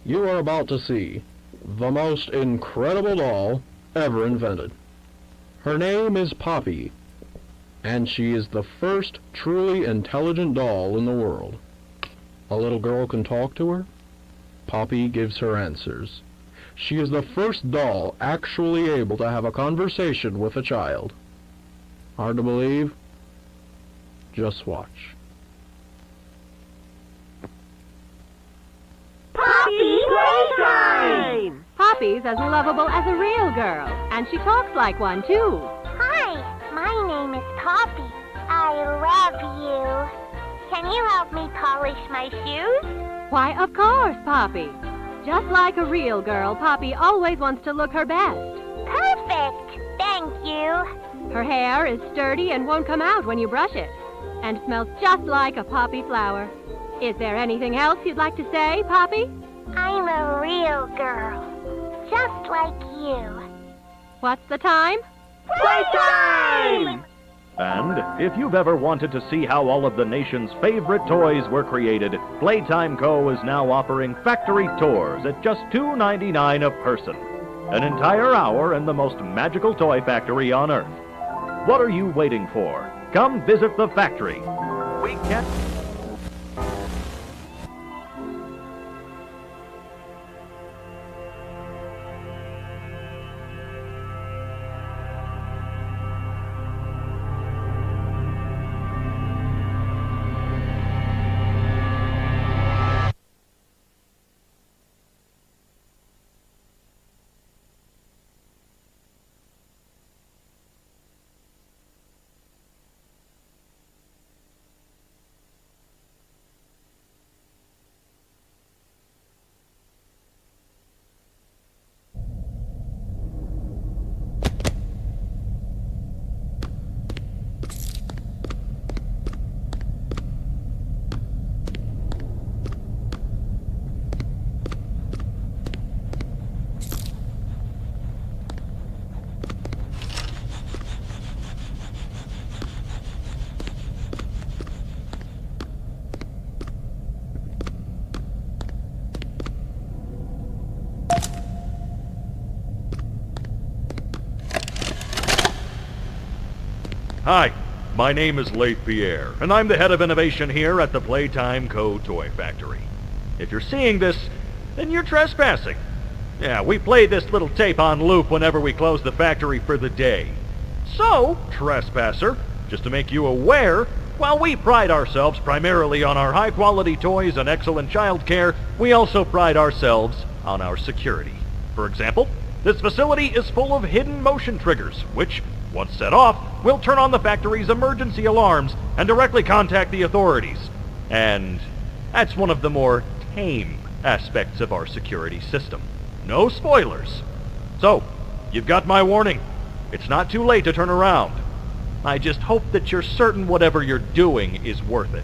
You are about to see the most incredible doll ever invented. Her name is Poppy, and she is the first truly intelligent doll in the world. A little girl can talk to her. Poppy gives her answers. She is the first doll actually able to have a conversation with a child. Hard to believe? Just watch. Poppy Playtime! Poppy's as lovable as a real girl, and she talks like one, too. Hi, my name is Poppy. I love you. Can you help me polish my shoes? Why, of course, Poppy. Just like a real girl, Poppy always wants to look her best. Perfect! Thank you. Her hair is sturdy and won't come out when you brush it, and smells just like a poppy flower. Is there anything else you'd like to say, Poppy? I'm a real girl, just like you. What's the time? Playtime! And if you've ever wanted to see how all of the nation's favorite toys were created, Playtime Co. is now offering factory tours at just $2.99 a person. An entire hour in the most magical toy factory on Earth. What are you waiting for? Come visit the factory. We can't... Hi, my name is Leith Pierre, and I'm the head of innovation here at the Playtime Co. Toy Factory. If you're seeing this, then you're trespassing. Yeah, we play this little tape on loop whenever we close the factory for the day. So, trespasser, just to make you aware, while we pride ourselves primarily on our high-quality toys and excellent child care, we also pride ourselves on our security. For example, this facility is full of hidden motion triggers, which, once set off, will turn on the factory's emergency alarms and directly contact the authorities. And that's one of the more tame aspects of our security system. No spoilers. So, you've got my warning. It's not too late to turn around. I just hope that you're certain whatever you're doing is worth it.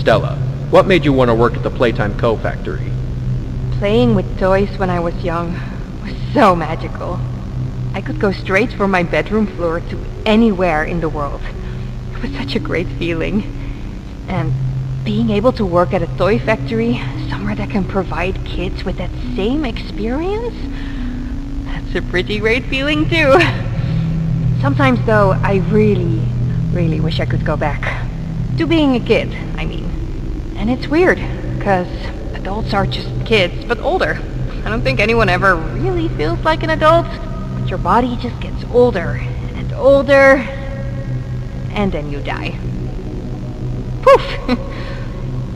Stella, what made you want to work at the Playtime Co. factory? Playing with toys when I was young was so magical. I could go straight from my bedroom floor to anywhere in the world. It was such a great feeling. And being able to work at a toy factory, somewhere that can provide kids with that same experience, that's a pretty great feeling too. Sometimes though, I really wish I could go back. To being a kid, I mean. And it's weird, because adults are just kids, but older. I don't think anyone ever really feels like an adult. But your body just gets older and older, and then you die. Poof!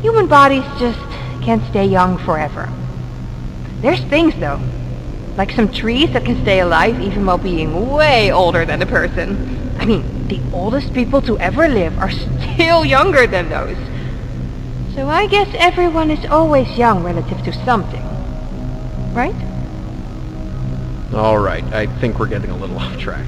Human bodies just can't stay young forever. There's things though, like some trees that can stay alive even while being way older than a person. I mean, the oldest people to ever live are still younger than those. So I guess everyone is always young relative to something. Right? Alright, I think we're getting a little off track.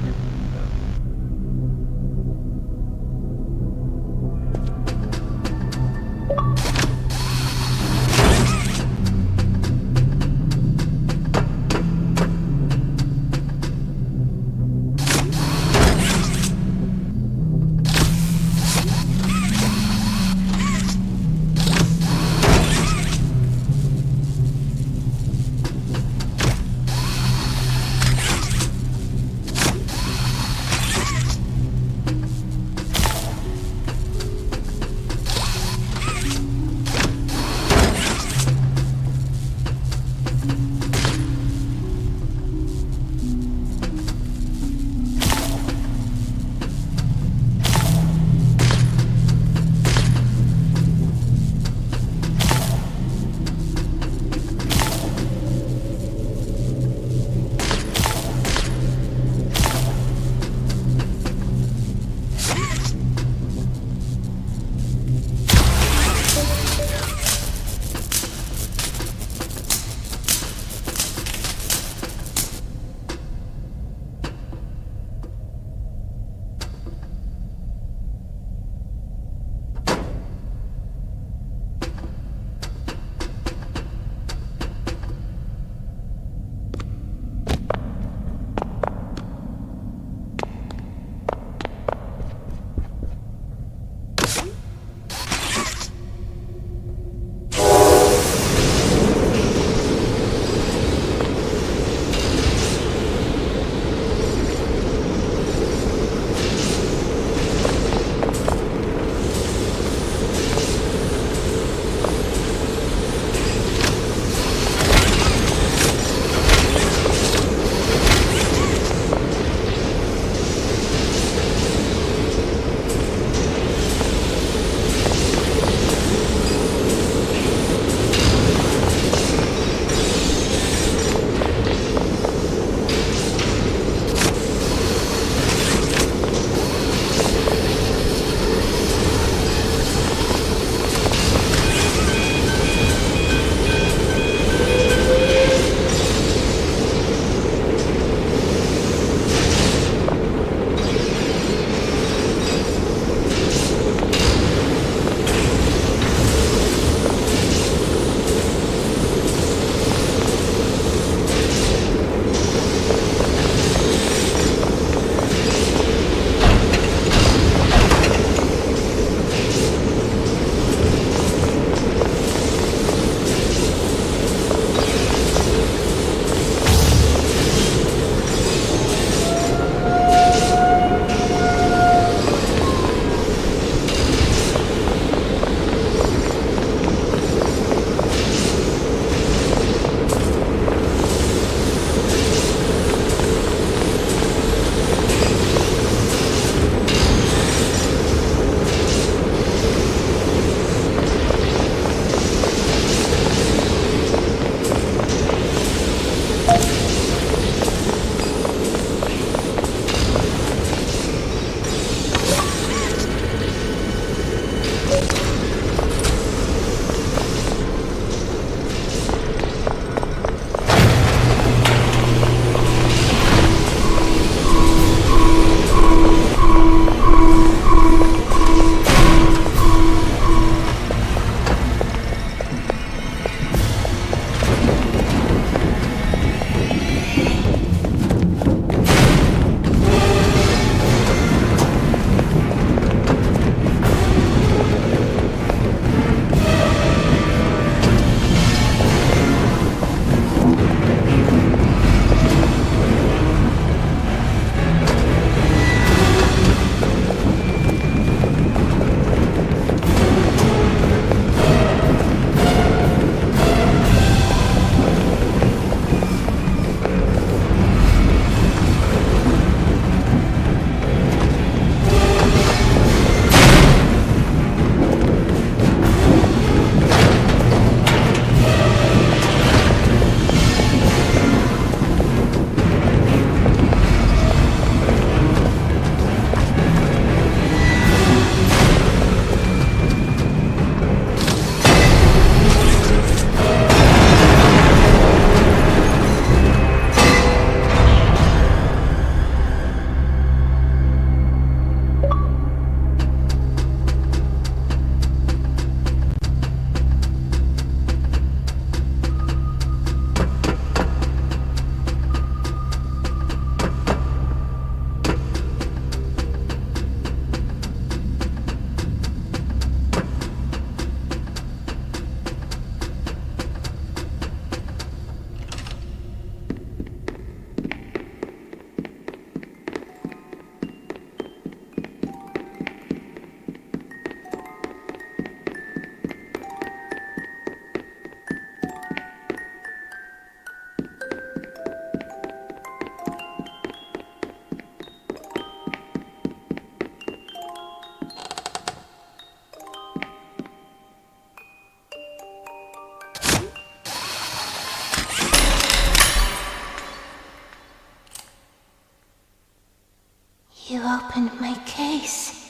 opened my case.